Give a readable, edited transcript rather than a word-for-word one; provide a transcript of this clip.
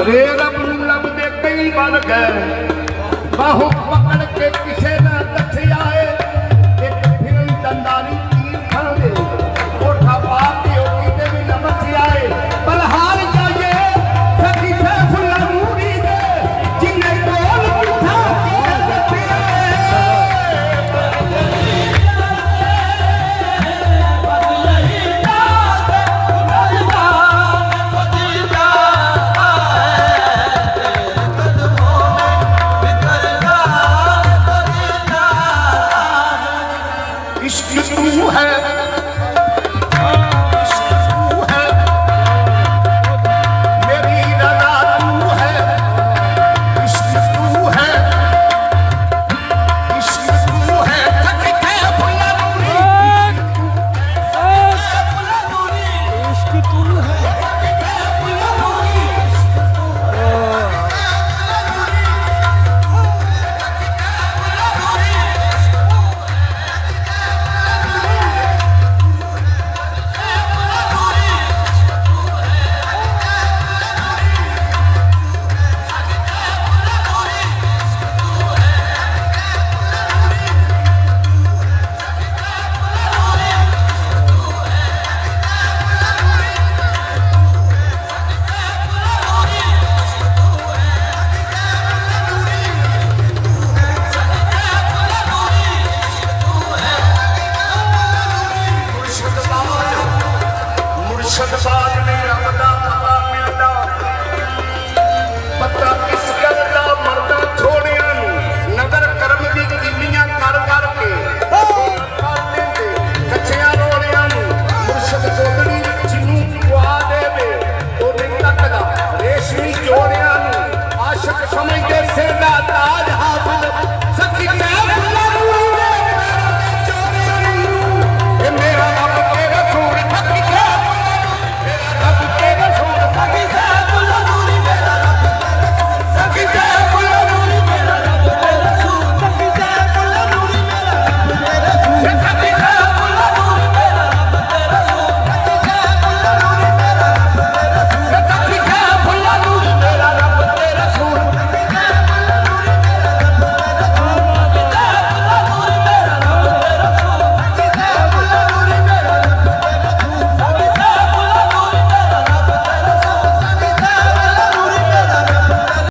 रे रब लब दे कई बार गए बाहू पकड़ के किसे न दथियाए एक फिर दंदारी तीर खा दे कोठा पाप के ओकी दे भी न मथियाए बलहार जाए सखी से फुला मूरी दे जिन्हें बोल उठा के दथियाए इश्क तू है मेरी रज़ा तू है इश्क तू है सखी के फुला मूरी इश्क तू है मुर्शद बाद ने रमदा